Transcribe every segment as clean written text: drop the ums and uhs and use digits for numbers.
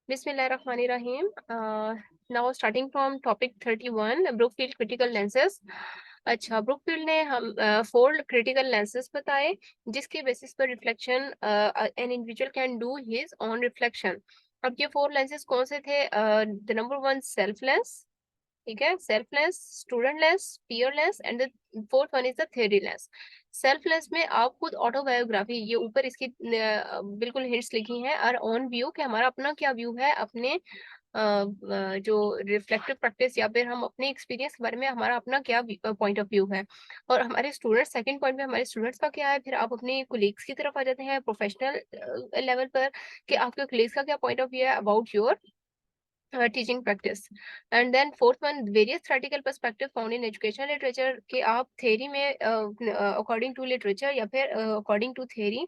Bismillahirrahmanirrahim. Now starting from topic 31, Brookfield critical lenses. अच्छा, Brookfield ने हम 4 क्रिटिकल लेंसेज बताए जिसके बेसिस पर reflection an individual can do his on reflection. अब ये 4 लेंसेज कौन से थे? द नंबर 1 सेल्फ लेंस, ठीक है, selfless, studentless, peerless and the fourth one is the theoryless. Selfless में आप खुद ऑटोबायोग्राफी, ये ऊपर इसकी बिल्कुल हिंट्स लिखी हैं, और ऑन व्यू कि हमारा अपना क्या व्यू है अपने जो रिफ्लेक्टिव प्रैक्टिस या फिर हम अपने एक्सपीरियंस के बारे में हमारा अपना क्या पॉइंट ऑफ व्यू है। और हमारे स्टूडेंट्स, सेकंड पॉइंट में हमारे स्टूडेंट्स का क्या है। फिर आप अपने कोलीग्स की तरफ आ जाते हैं प्रोफेशनल लेवल पर कि आपके कोलीग्स का क्या पॉइंट ऑफ व्यू है about your teaching practice. And then fourth one, various theoretical perspective found in educational literature कि आप theory में according to literature या फिर according to theory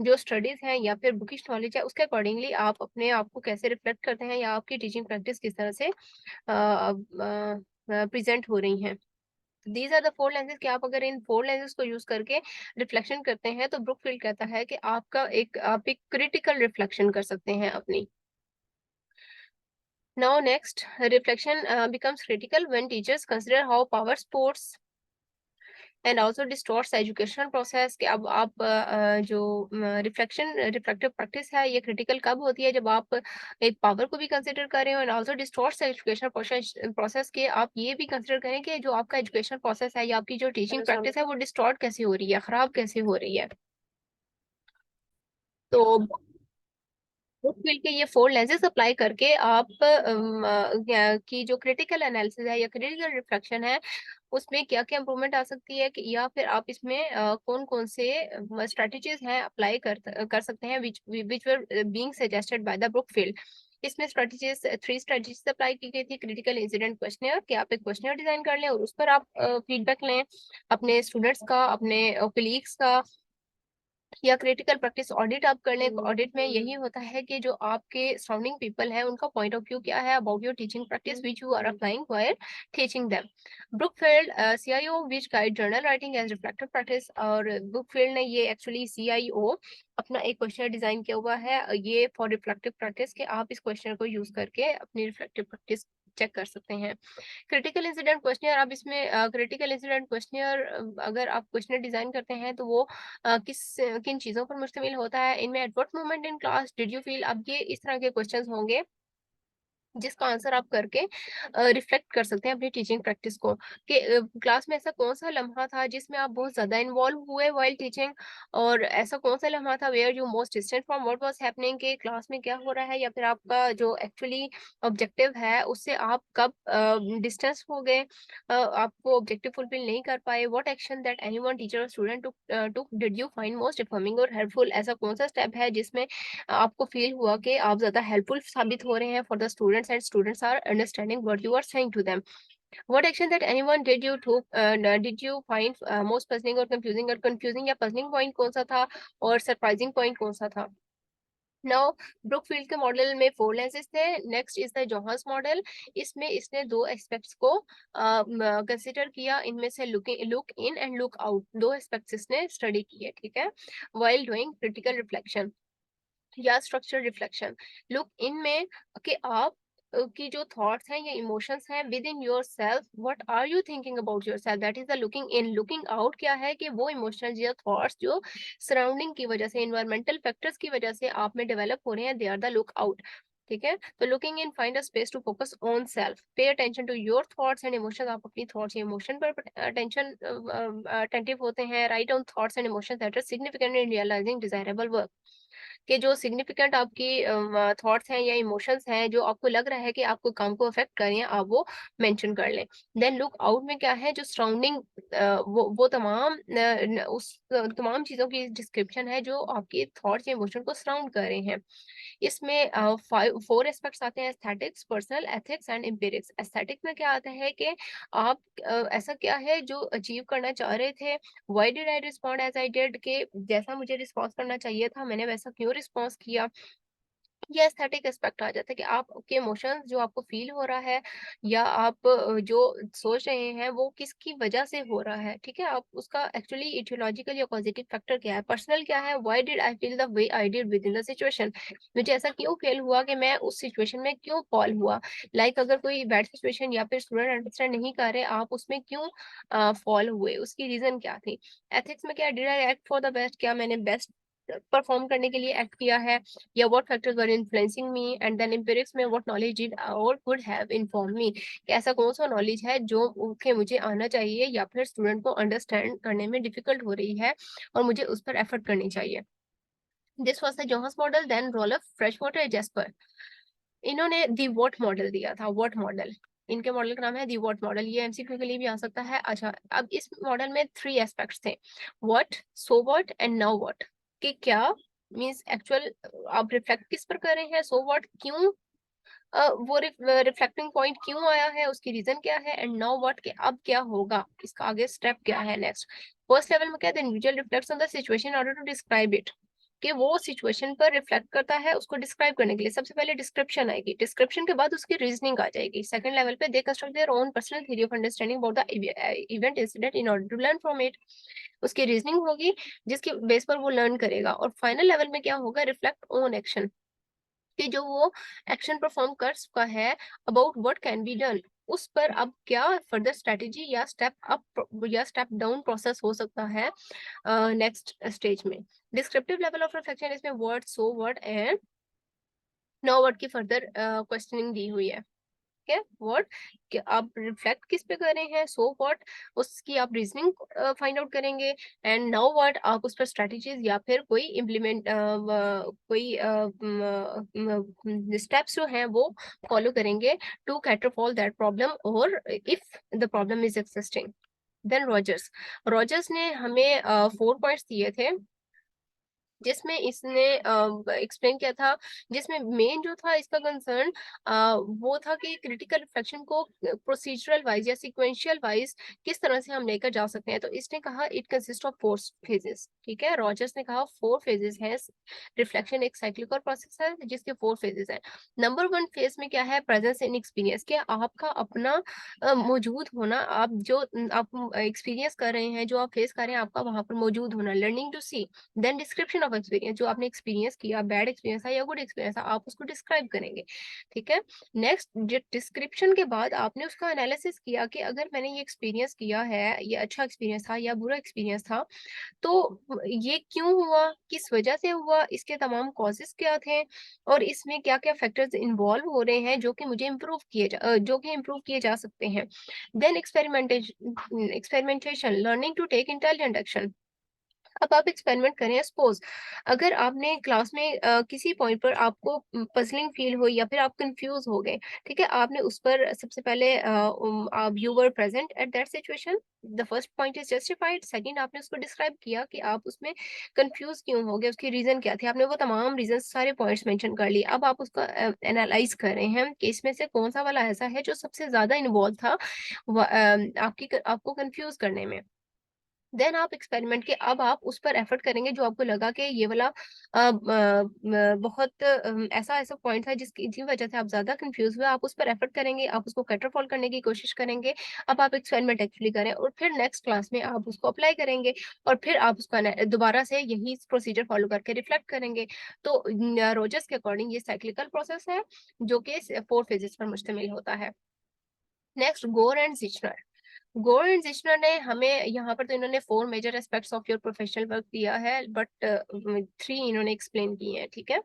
जो studies हैं या फिर bookish knowledge है उसके accordingly आप अपने आप को कैसे reflect करते हैं या आपकी teaching practice किस तरह से present हो रही हैं। These are the 4 lenses कि आप अगर इन 4 lenses को यूज करके रिफ्लेक्शन करते हैं तो ब्रुकफील्ड कहता है कि आप एक क्रिटिकल रिफ्लेक्शन कर सकते हैं अपनी। Now next, reflection becomes critical when teachers consider how power sports and also distorts educational process। कि अब आप जो रिफ्लेक्टिव प्रैक्टिस है ये क्रिटिकल कब होती है? जब आप एक पावर को भी कंसिडर करें और ऑल्सो डिस्टॉर्ट्स एजुकेशनल प्रोसेस के आप ये भी कंसिडर करें कि जो आपका एजुकेशनल प्रोसेस है या आपकी जो टीचिंग प्रैक्टिस है वो डिस्टॉर्ट कैसे हो रही है, खराब कैसे हो रही है। तो बुकफील्ड के ये 4 लेंसेज अप्लाई करके आप की जो क्रिटिकल एनालिसिस है या क्रिटिकल रिफ्लेक्शन है उसमें क्या क्या इंप्रूवमेंट आ सकती है कि या फिर आप इसमें कौन कौन से स्ट्रेटजीज हैं अप्लाई कर सकते हैं which were being suggested by the Brookfield. इसमें स्ट्रेटजीज 3 स्ट्रेटजीज अप्लाई की गई थी। क्रिटिकल इंसिडेंट क्वेश्चनर कि आप एक क्वेश्चनर डिजाइन कर लें और उस पर आप फीडबैक लें अपने स्टूडेंट्स का, अपने कोलीग्स का, या क्रिटिकल प्रैक्टिस ऑडिट आप कर लें। ऑडिट में यही होता है कि जो आपके सराउंडिंग पीपल है उनका पॉइंट ऑफ व्यू क्या है about your teaching practice which you are applying while teaching them. Brookfield CIO which guide journal writing as reflective practice. और ब्रुकफील्ड ने ये एक्चुअली CIO अपना एक क्वेश्चन डिजाइन किया हुआ है ये फॉर रिफ्लेक्टिव प्रैक्टिस के आप इस क्वेश्चन को यूज करके अपनी रिफ्लेक्टिव प्रैक्टिस चेक कर सकते हैं। क्रिटिकल इंसिडेंट क्वेश्चनर, अब इसमें क्रिटिकल इंसिडेंट क्वेश्चनर अगर आप क्वेश्चनर डिजाइन करते हैं तो वो किन चीजों पर मुश्तमिल होता है। इनमें at what moment in class did you feel, अब ये इस तरह के क्वेश्चंस होंगे जिसका आंसर आप करके रिफ्लेक्ट कर सकते हैं अपनी टीचिंग प्रैक्टिस को कि क्लास में ऐसा कौन सा लम्हा था जिसमें आप बहुत ज्यादा इन्वॉल्व हुए वाइल टीचिंग, और ऐसा कौन सा लम्हा था where you most distant from what was happening के क्लास में क्या हो रहा है या फिर आपका जो एक्चुअली ऑब्जेक्टिव है उससे आप कब डिस्टेंस हो गए, आपको ऑब्जेक्टिव फुलफिल नहीं कर पाए। What action that anyone teacher और student took did you find most informing और हेल्पफुल, ऐसा कौन सा स्टेप है जिसमें आपको फील हुआ कि आप ज्यादा हेल्पफुल साबित हो रहे हैं for the students and students are understanding what you are saying to them. What action that anyone did you find most puzzling और कंफ्यूजिंग, और कंफ्यूजिंग या पजलिंग पॉइंट कौन सा था और सरप्राइजिंग पॉइंट कौन सा था। नाउ ब्रुकफील्ड के मॉडल में 4 लेंसेज थे। Next is the Johannes model. इसमें इसने 2 एस्पेक्ट्स को कंसिडर किया, इनमें से look in and look out, 2 aspects इसने स्टडी किए, ठीक है, व्हाइल डूइंग क्रिटिकल रिफ्लेक्शन या स्ट्रक्चर रिफ्लेक्शन। लुक इन में कि आप की जो थॉट्स हैं या इमोशंस हैं within yourself, what are you thinking about yourself, that is the looking in. Looking out क्या है कि वो इमोशंस या थॉट्स जो सराउंडिंग की वजह से, इन्वायरमेंटल फैक्टर्स की वजह से आप में डेवलप हो रहे हैं, they are the look out, ठीक है। तो looking in, find a space to focus on self, pay attention to your thoughts and emotions, आप अपनी थॉट्स या इमोशन पर अटेंशन अटेंटिव होते हैं। Write on thoughts and emotions that are significant in realising desirable work, कि जो significant आपकी thoughts हैं या इमोशंस हैं जो आपको लग रहा है कि आपको काम को अफेक्ट कर रहे हैं, आप वो मेंशन कर लें। देन लुक आउट में क्या है, जो सराउंडिंग वो तमाम उस तमाम चीजों की डिस्क्रिप्शन है जो आपके थॉट्स या इमोशन को सराउंड कर रहे हैं। इसमें 4 एस्पेक्ट्स आते हैं, aesthetics, personal, ethics and empirics. Aesthetic में क्या आता है कि आप ऐसा क्या है जो अचीव करना चाह रहे थे, why did I respond as I did, के जैसा मुझे रिस्पॉन्स करना चाहिए था मैंने वैसा क्यों रिस्पॉन्स किया। ये एस्थेटिक एस्पेक्ट आ जाता है कि आपके इमोशंस जो आपको फील हो रहा है या आप जो सोच रहे हैं वो किसकी वजह से हो रहा है, ठीक है? आप उसका एक्चुअली इटियोलॉजिकल या पॉजिटिव फैक्टर क्या है, पर्सनल क्या है, why did I feel the way I did with in the situation, मुझे ऐसा क्यों फील हुआ कि मैं उस सिचुएशन में क्यों फॉल हुआ। अगर कोई बैड सिचुएशन या फिर स्टूडेंट अंडरस्टैंड नहीं कर रहे, आप उसमें क्यों फॉल हुए, उसकी रीजन क्या थी। एथिक्स में क्या, did I act for the best, क्या मैंने बेस्ट परफॉर्म करने के लिए एक्ट किया है, या what factors were influencing me, and then empirics में what knowledge did or could have informed me, कि ऐसा कौन सा नॉलेज है जो के मुझे आना चाहिए या फिर स्टूडेंट को अंडरस्टैंड करने में डिफिकल्ट हो रही है और मुझे उस पर एफर्ट करनी चाहिए। दिस वाज द जोहास model, then Rolfe, Freshwater, Jasper. इन्होंने दी वॉट मॉडल दिया था, वॉट मॉडल, इनके मॉडल का नाम है दी वॉट मॉडल, ये एमसीक्यू के लिए भी आ सकता है। अच्छा, अब इस मॉडल में 3 एस्पेक्ट्स थे, what, so what and now what. कि क्या मींस एक्चुअल आप रिफ्लेक्ट किस पर कर रहे हैं, सो व्हाट क्यों वो रिफ्लेक्टिंग पॉइंट क्यों आया है, उसकी रीजन क्या है, एंड नाउ व्हाट के अब क्या होगा, इसका आगे स्टेप क्या है नेक्स्ट। फर्स्ट लेवल में क्या है, individual reflects on the situation in order to describe it, कि वो सिचुएशन पर रिफ्लेक्ट करता है उसको डिस्क्राइब करने के लिए। सबसे पहले डिस्क्रिप्शन आएगी, डिस्क्रिप्शन के बाद उसकी रीजनिंग आ जाएगी। सेकंड लेवल पे they construct their own personal theory of understanding about the event incident in order to learn from it, उसकी रीजनिंग होगी जिसके बेस पर वो लर्न करेगा। और फाइनल लेवल में क्या होगा, रिफ्लेक्ट ऑन एक्शन, कि जो वो एक्शन परफॉर्म कर चुका है, about what can be done, उस पर अब क्या फर्दर स्ट्रेटेजी या स्टेप अप या स्टेप डाउन प्रोसेस हो सकता है नेक्स्ट स्टेज में। डिस्क्रिप्टिव लेवल ऑफ रिफ्लेक्शन, इसमें word, so word and no word की फर्दर क्वेश्चनिंग दी हुई है। ठीक है, व्हाट कि आप रिफ्लेक्ट किस पे कर रहे हैं, सो व्हाट उसकी आप रीजनिंग फाइंड आउट करेंगे, एंड नाउ व्हाट आप उस पर स्ट्रेटजीज या फिर कोई इम्प्लीमेंट कोई स्टेप्स जो हैं वो फॉलो करेंगे to cater for that problem, और if the problem is existing. Then Rogers, Rogers ने हमें 4 पॉइंट्स दिए थे जिसमें इसने एक्सप्लेन किया था, जिसमें मेन जो था इसका कंसर्न वो था कि क्रिटिकल रिफ्लेक्शन को प्रोसीजरल वाइज या सिक्वेंशियल वाइज किस तरह से हम लेकर जा सकते हैं। तो इसने कहा इट कंसिस्ट ऑफ 4 फेजेस, ठीक है, रॉजर्स ने कहा 4 फेजेस है। रिफ्लेक्शन एक साइक्लिकल प्रोसेस है जिसके 4 फेजेस है। नंबर 1 फेज में क्या है, प्रेजेंस इन एक्सपीरियंस, क्या आपका अपना मौजूद होना, आप जो आप एक्सपीरियंस कर रहे हैं, जो आप फेस कर रहे हैं, आपका वहां पर मौजूद होना। Learning to see, then description of experience, जो आपने एक्सपीरियंस किया, बैड एक्सपीरियंस था या गुड एक्सपीरियंस था, आप उसको डिस्क्राइब करेंगे। ठीक है, नेक्स्ट डिस्क्रिप्शन के बाद आपने उसका एनालिसिस किया कि अगर मैंने ये एक्सपीरियंस किया है, ये अच्छा एक्सपीरियंस था या बुरा एक्सपीरियंस था, तो ये क्यों हुआ, किस वजह से हुआ, इसके तमाम कॉजेस क्या थे, और इसमें क्या क्या फैक्टर्स इन्वॉल्व हो रहे हैं जो कि मुझे जो कि इम्प्रूव किए जा सकते हैं। Then experimentation, learning to take intelligent action. अब आप एक्सपेरिमेंट करें, सपोज अगर आपने क्लास में किसी पॉइंट पर आपको पजलिंग फील हुई या फिर आप कंफ्यूज हो गए, ठीक है, आपने उस पर सबसे पहले आप you were present at that situation, the first point is justified. Second, आपने उसको डिस्क्राइब किया कि आप उसमें कंफ्यूज क्यों हो गए, उसकी रीजन क्या थी, आपने वो तमाम रीजन सारे पॉइंट्स मेंशन कर लिए। अब आप उसका एनालाइज कर रहे हैं कि इसमें से कौन सा वाला ऐसा है जो सबसे ज्यादा इन्वॉल्व था आपको कंफ्यूज करने में। देन आप एक्सपेरिमेंट के अब आप उस पर एफर्ट करेंगे जो आपको लगा कि ये वाला बहुत ऐसा ऐसा पॉइंट है जिसकी वजह से आप ज्यादा कंफ्यूज हुए, आप उस पर एफर्ट करेंगे, आप उसको कैटरफॉल करने की कोशिश करेंगे। अब आप एक्सपेरिमेंट एक्चुअली करें और फिर नेक्स्ट क्लास में आप उसको अप्लाई करेंगे और फिर आप उसका दोबारा से यही प्रोसीजर फॉलो करके रिफ्लेक्ट करेंगे। तो रोजर्स के अकॉर्डिंग ये साइक्लिकल प्रोसेस है जो कि 4 फेजेस पर मुश्तमिल होता है। नेक्स्ट, गोर एंड जिचनर। गोर एंड जिशनर ने हमें यहाँ पर तो इन्होंने 4 major aspects of your professional work दिया है, बट 3 इन्होंने एक्सप्लेन किए हैं। ठीक है,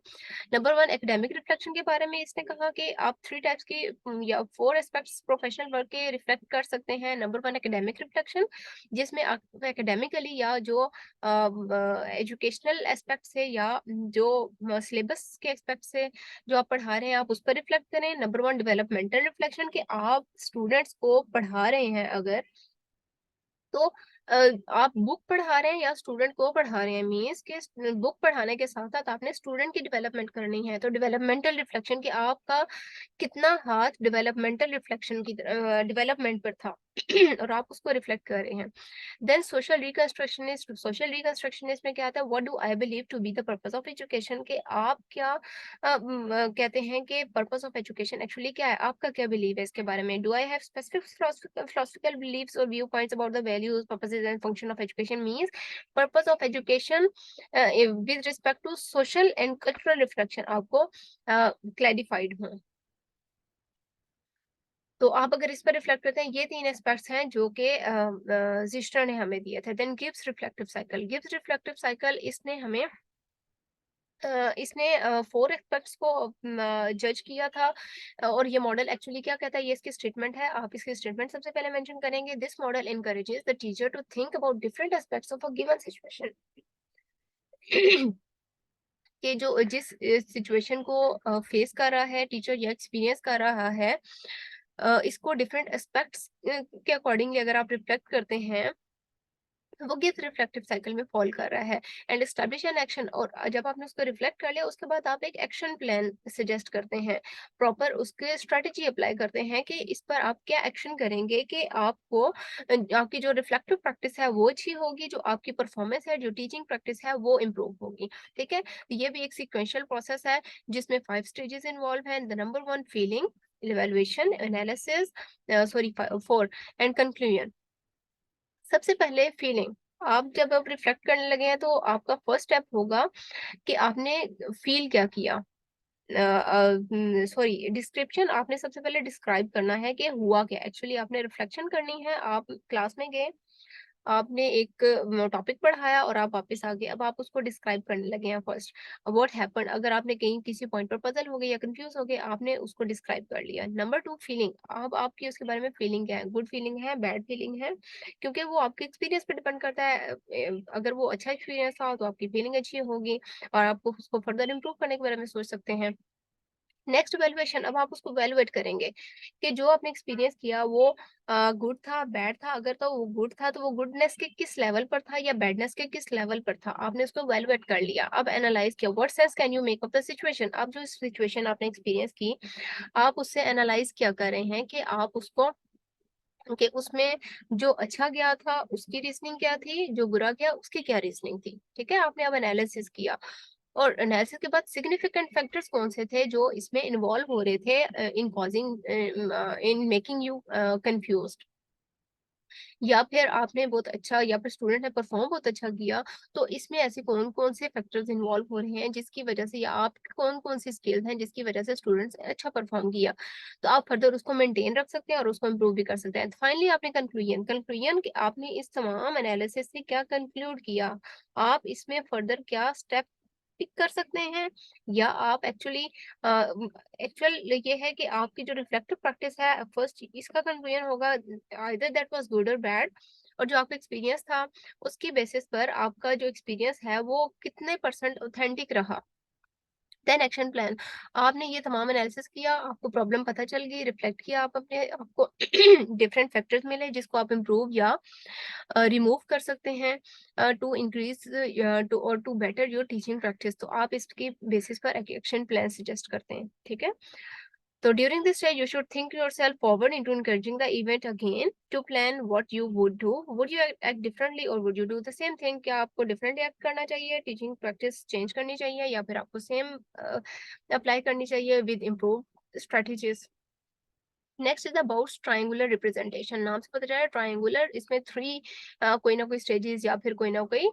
नंबर 1 एकेडमिक रिफ्लेक्शन के बारे में इसने कहा कि आप 3 टाइप्स की या 4 एस्पेक्ट्स प्रोफेशनल वर्क के रिफ्लेक्ट कर सकते हैं। नंबर 1 एकेडमिक रिफ्लेक्शन, जिसमें आप एकेडमिकली या जो एजुकेशनल एस्पेक्ट से या जो सिलेबस के एस्पेक्ट से जो आप पढ़ा रहे हैं आप उस पर रिफ्लेक्ट करें। नंबर 1 डेवलपमेंटल रिफ्लेक्शन, कि आप स्टूडेंट्स को पढ़ा रहे हैं अगर, तो आप बुक पढ़ा रहे हैं या स्टूडेंट को पढ़ा रहे हैं, मीन्स के बुक पढ़ाने के साथ साथ आपने स्टूडेंट की डेवलपमेंट करनी है। तो डेवलपमेंटल रिफ्लेक्शन, कि आपका कितना हाथ डेवलपमेंटल रिफ्लेक्शन की डेवलपमेंट पर था। और आप उसको रिफ्लेक्ट कर रहे हैं। देन सोशल रिकंस्ट्रक्शनिस्ट में क्या आता है, what do I believe to be the purpose of education, के आप क्या कहते हैं कि पर्पस ऑफ एजुकेशन एक्चुअली क्या है, आपका क्या बिलीव है इसके बारे में। Do I have specific philosophical believes और view points about the values purposes and function of education, means purpose of education with respect to social and cultural reflection आपको क्लैरिफाइड हो। तो आप अगर इस पर रिफ्लेक्ट करते हैं, ये 3 एस्पेक्ट्स हैं जो कि ज़िस्टर ने हमें दिए थे। देन गिब्स रिफ्लेक्टिव साइकिल इसने हमें 4 एस्पेक्ट्स को जज किया था। और ये मॉडल एक्चुअली क्या कहता है, ये इसकी स्टेटमेंट है, आप इसकी स्टेटमेंट सबसे पहले मेंशन करेंगे। This model encourages the teacher to think about different aspects of a given situation. कि जो जिस सिचुएशन को फेस कर रहा है टीचर या एक्सपीरियंस कर रहा है, इसको डिफरेंट एस्पेक्ट्स के अकॉर्डिंगली अगर आप रिफ्लेक्ट करते हैं, वो गिव्स रिफ्लेक्टिव साइकिल में फॉल कर रहा है। एंड एस्टैब्लिश एन एक्शन, और जब आपने उसको रिफ्लेक्ट कर लिया उसके बाद आप एक एक्शन प्लान सजेस्ट करते हैं, प्रॉपर उसके स्ट्रेटेजी अप्लाई करते हैं कि इस पर आप क्या एक्शन करेंगे कि आपको आपकी जो रिफ्लेक्टिव प्रैक्टिस है वो अच्छी होगी, जो आपकी परफॉर्मेंस है, जो टीचिंग प्रैक्टिस है वो इम्प्रूव होगी। ठीक है, तो ये भी एक सिक्वेंशियल प्रोसेस है जिसमें 5 स्टेजेस इन्वॉल्व हैं। The number 1 feeling, evaluation, analysis, sorry 4 and conclusion. सबसे पहले फीलिंग, आप जब आप रिफ्लेक्ट करने लगे हैं तो आपका फर्स्ट स्टेप होगा कि आपने फील क्या किया। सॉरी, डिस्क्रिप्शन, आपने सबसे पहले डिस्क्राइब करना है कि हुआ क्या। एक्चुअली आपने रिफ्लेक्शन करनी है, आप क्लास में गए, आपने एक टॉपिक पढ़ाया और आप वापस आ गए, अब आप उसको डिस्क्राइब करने लगे हैं फर्स्ट, व्हाट हैपेंड। अगर आपने कहीं किसी पॉइंट पर पजल हो गए या कंफ्यूज हो गए, आपने उसको डिस्क्राइब कर लिया। नंबर 2 फीलिंग, अब आपकी उसके बारे में फीलिंग क्या है, गुड फीलिंग है, बैड फीलिंग है, क्योंकि वो आपके एक्सपीरियंस पे डिपेंड करता है। अगर वो अच्छा एक्सपीरियंस था तो आपकी फीलिंग अच्छी होगी और आपको उसको फर्दर इम्प्रूव करने के बारे में सोच सकते हैं। नेक्स्ट वैल्यूएशन, अब आप उसको वैल्यूएट करेंगे कि जो आपने एक्सपीरियंस किया वो गुड था, बैड था। अगर तो वो गुड था तो वो गुडनेस के किस लेवल पर था या बैडनेस के किस लेवल पर था, आपने उसको वैल्यूएट कर लिया। अब एनालाइज किया, what sense can you make of the situation. अब जो सिचुएशन आपने एक्सपीरियंस की, आप उससे एनालाइज क्या कर रहे हैं कि आप उसको कि उसमें जो अच्छा गया था उसकी रीजनिंग क्या थी, जो बुरा गया उसकी क्या रीजनिंग थी। ठीक है, आपने अब एनालिसिस किया, और एनालिसिस के बाद सिग्निफिकेंट फैक्टर्स कौन से थे जो इसमें इन्वॉल्व हो रहे थे in causing in making you confused. या फिर आपने बहुत अच्छा, या फिर स्टूडेंट ने परफॉर्म बहुत अच्छा किया, तो इसमें ऐसे कौन कौन से फैक्टर्स इन्वॉल्व हो रहे हैं जिसकी वजह से, या आप कौन कौन सी स्किल्स हैं जिसकी वजह से स्टूडेंट्स अच्छा परफॉर्म किया। तो आप फर्दर उसको मेंटेन रख सकते हैं और उसको इम्प्रूव भी कर सकते हैं। फाइनली आपने कंक्लूजन आपने इस तमाम एनालिसिस से क्या कंक्लूड किया, आप इसमें फर्दर क्या स्टेप पिक कर सकते हैं, या आप एक्चुअली एक्चुअल ये है कि आपकी जो रिफ्लेक्टिव प्रैक्टिस है, फर्स्ट इसका कंक्लूजन होगा आइदर दैट वाज गुड और बैड, और जो आपका एक्सपीरियंस था उसकी बेसिस पर आपका जो एक्सपीरियंस है वो कितने परसेंट ऑथेंटिक रहा। देन एक्शन प्लान, आपने ये तमाम एनालिसिस किया, आपको प्रॉब्लम पता चल गई, रिफ्लेक्ट किया, आप अपने आपको डिफरेंट फैक्टर्स मिले जिसको आप इम्प्रूव या रिमूव कर सकते हैं टू इंक्रीज टू और to better your teaching practice. तो आप इसकी बेसिस पर एक एक्शन प्लान सजेस्ट करते हैं। ठीक है, so during this stage, you should think yourself forward into encouraging the event again to plan what you would do. Would you act differently or would you do the same thing? क्या आपको differently act करना चाहिए, teaching practice change करनी चाहिए, या फिर आपको same apply करनी चाहिए with improved strategies? Next is about triangular representation. नाम से पता चला है ट्राइंगुलर, इसमें कोई ना कोई स्टेजेस या फिर कोई ना कोई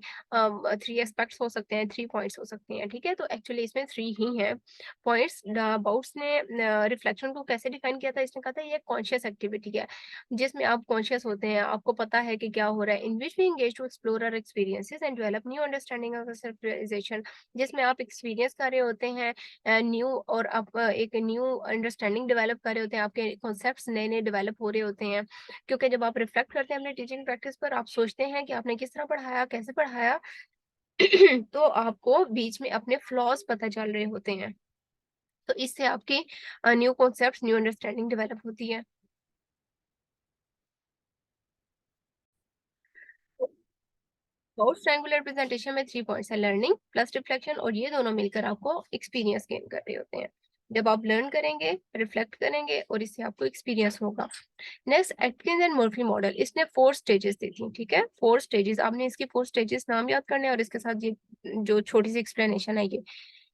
3 एस्पेक्ट्स हो सकते हैं, 3 पॉइंट्स हो सकते हैं। ठीक है, तो एक्चुअली इसमें 3 ही हैं पॉइंट्स। बाउट्स ने रिफ्लेक्शन को कैसे डिफाइन किया था, इसने कहा था ये कॉन्शियस एक्टिविटी है जिसमें आप कॉन्शियस होते हैं, आपको पता है कि क्या हो रहा है। In which we engage to explore our experiences and develop new understanding of self realization, जिसमें आप एक्सपीरियंस कर रहे होते हैं न्यू, और आप एक न्यू अंडरस्टैंडिंग डेवलप कर रहे होते हैं, आपके कॉन्सेप्ट्स नए नए डेवलप हो रहे होते हैं। क्योंकि जब आप रिफ्लेक्ट करते हैं अपने टीचिंग प्रैक्टिस पर, आप सोचते हैं कि आपने किस तरह पढ़ाया, कैसे पढ़ाया तो आपको बीच में अपने फ्लॉज पता चल रहे होते हैं, तो इससे आपकी new concepts, new understanding develop होती है। ट्रायंगुलर रिप्रेजेंटेशन में 3 पॉइंट्स है, लर्निंग प्लस रिफ्लेक्शन, और ये दोनों मिलकर आपको एक्सपीरियंस गेन कर रहे होते हैं। जब आप लर्न करेंगे, रिफ्लेक्ट करेंगे और इससे आपको एक्सपीरियंस होगा। Next Atkins and Murphy model, इसने 4 स्टेजेस दी थी, ठीक है? 4 स्टेजेस, आपने इसकी 4 स्टेजेस नाम याद करने हैं और इसके साथ ये जो छोटी सी एक्सप्लेनेशन है ये।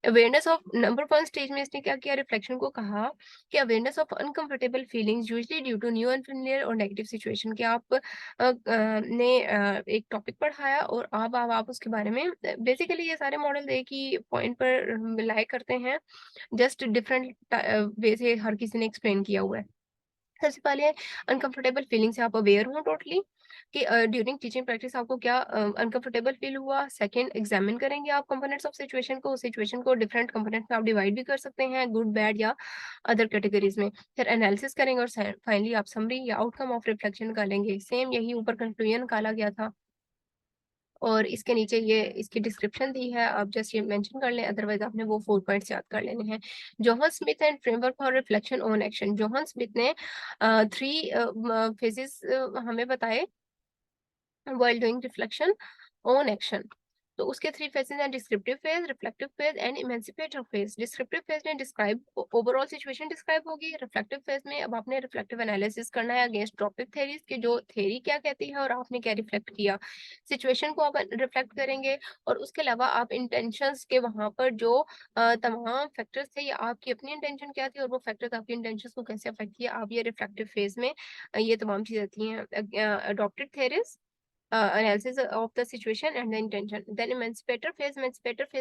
अवेयरनेस ऑफ नंबर 1 स्टेज में इसने क्या किया, रिफ्लेक्शन को कहा कि awareness of uncomfortable feelings usually due to new unfamiliar और नेगेटिव सिचुएशन, कि आप ने एक टॉपिक पढ़ाया और अब आप उसके बारे में बेसिकली ये सारे मॉडल एक ही पॉइंट पर रिलाई करते हैं, जस्ट डिफरेंट वे से हर किसी ने एक्सप्लेन किया हुआ है। सबसे पहले अनकंफर्टेबल फीलिंग से आप अवेयर हो टोटली कि ड्यूरिंग टीचिंग प्रैक्टिस आपको क्या अनकंफर्टेबल फील हुआ। सेकंड, एग्जामिन करेंगे आप कंपोनेंट्स ऑफ सिचुएशन को डिफरेंट कंपोनेंट्स में आप डिवाइड भी कर सकते हैं, गुड, बैड या अदर कैटेगरीज में। फिर एनालिसिस करेंगे और फाइनली आप समरी या आउटकम ऑफ रिफ्लेक्शन निकालेंगे। सेम यही ऊपर कंक्लूजन निकाला गया था और इसके नीचे ये इसकी डिस्क्रिप्शन दी है, आप जस्ट ये मेंशन कर लें, अदरवाइज आपने वो 4 पॉइंट्स याद कर लेने हैं। Johan Smith and framework for reflection on action, Johan Smith ने 3 फेजेस हमें बताए while doing reflection on action। तो उसके 3 फेजेस हैं, descriptive phase, reflective phase and emancipatory phase. Descriptive phase में डिस्क्राइब ओवरऑल सिचुएशन डिस्क्राइब होगी। रिफ्लेक्टिव फेज में अब आपने रिफ्लेक्टिव एनालिसिस करना है अगेंस्ट टॉपिक थ्योरीज के, जो थ्योरी क्या कहती है और आपने क्या रिफ्लेक्ट किया। सिचुएशन को आप रिफ्लेक्ट करेंगे और उसके अलावा आप इंटेंशंस के वहां पर जो तमाम फैक्टर्स थे या आपकी अपनी इंटेंशन क्या थी और वो फैक्टर्स आपकी इंटेंशंस को कैसे अफेक्ट किया, आप ये रिफ्लेक्टिव फेज में ये तमाम चीजें थी हैं। Adopted theories, analysis of the situation and the intention। then emancipator phase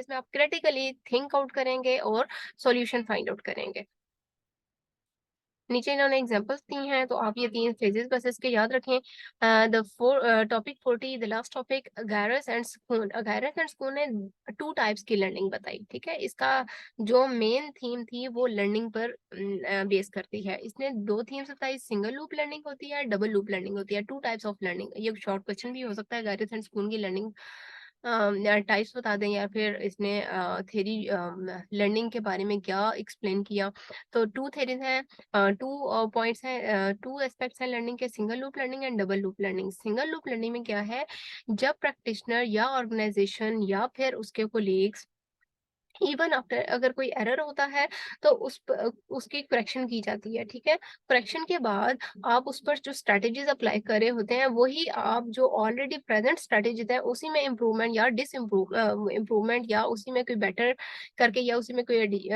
में आप critically think out करेंगे और solution find out करेंगे। नीचे इन्होंने एग्जांपल्स दी हैं तो आप ये 3 फेजेस बस इसके याद रखें। The topic 40, the last topic, Argyris and Schon. Argyris and सुकून ने 2 टाइप्स की लर्निंग बताई, ठीक है? इसका जो मेन थीम थी वो लर्निंग पर बेस करती है। इसने 2 थीम्स बताई, सिंगल लूप लर्निंग होती है, डबल लूप लर्निंग होती है। 2 टाइप्स ऑफ लर्निंग, ये शॉर्ट क्वेश्चन भी हो सकता है, अगैरस एंड सुकून की लर्निंग टाइप्स बता दें या फिर इसने थ्योरी लर्निंग के बारे में क्या एक्सप्लेन किया। तो 2 थ्योरीज हैं, 2 पॉइंट्स हैं, 2 एस्पेक्ट्स हैं लर्निंग के, single loop learning and double loop learning. Single loop learning में क्या है, जब प्रैक्टिशनर या ऑर्गेनाइजेशन या फिर उसके कोलीग्स इवन आफ्टर अगर कोई एरर होता है तो उसकी करेक्शन की जाती है, ठीक है? करेक्शन के बाद आप उस पर जो स्ट्रेटेजीज अप्लाई कर रहे होते हैं वही आप जो ऑलरेडी प्रेजेंट स्ट्रेटेजीज है उसी में इम्प्रूवमेंट या इम्प्रूवमेंट या उसी में कोई बेटर करके या उसी में कोई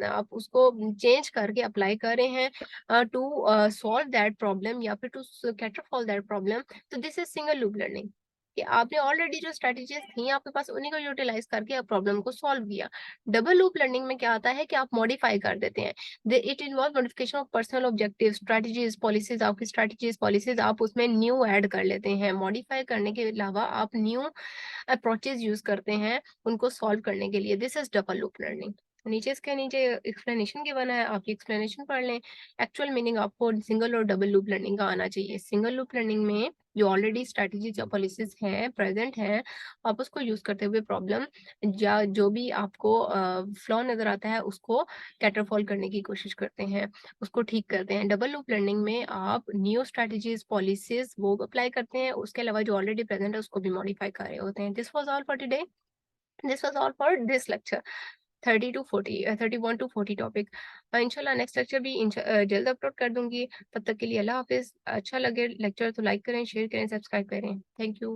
आप उसको चेंज करके अप्लाई कर रहे हैं टू सॉल्व दैट प्रॉब्लम या फिर to cater for that problem. तो this is single loop learning कि आपने ऑलरेडी जो स्ट्रेटेजीज थी आपके पास उन्हीं को यूटिलाइज करके प्रॉब्लम को सॉल्व किया। डबल लूप लर्निंग में क्या आता है कि आप मॉडिफाई कर देते हैं। It involve modification of personal objective, strategies, policies, आपकी स्ट्रेटजीज पॉलिसीज आप उसमें न्यू ऐड कर लेते हैं। मॉडिफाई करने के अलावा आप न्यू अप्रोचेज यूज करते हैं उनको सॉल्व करने के लिए। This is double loop learning. नीचे इसके नीचे एक्सप्लेनेशन गिवन है, आप एक्सप्लेनेशन पढ़ लें। एक्चुअल मीनिंग आपको सिंगल और डबल लूप लर्निंग का आना चाहिए। सिंगल लूप लर्निंग में जो ऑलरेडी स्ट्रेटजीज या पॉलिसीज हैं प्रेजेंट हैं, आप उसको यूज करते हुए प्रॉब्लम या जो भी आपको फ्लॉ नजर आता है उसको कैटरफॉल करने की कोशिश करते हैं, उसको ठीक करते हैं। डबल लूप लर्निंग में आप न्यू स्ट्रेटजीज पॉलिसीज वो अप्लाई करते हैं, उसके अलावा जो ऑलरेडी प्रेजेंट है उसको भी मॉडिफाई कर रहे होते हैं। This was all for today, this was all for this lecture 30 to 40 31 to 40 topic. इंशाल्लाह नेक्स्ट लेक्चर भी जल्द अपलोड कर दूंगी। तब तक के लिए अल्लाह हाफिज। अच्छा लगे लेक्चर तो लाइक करें, शेयर करें, सब्सक्राइब करें। Thank you.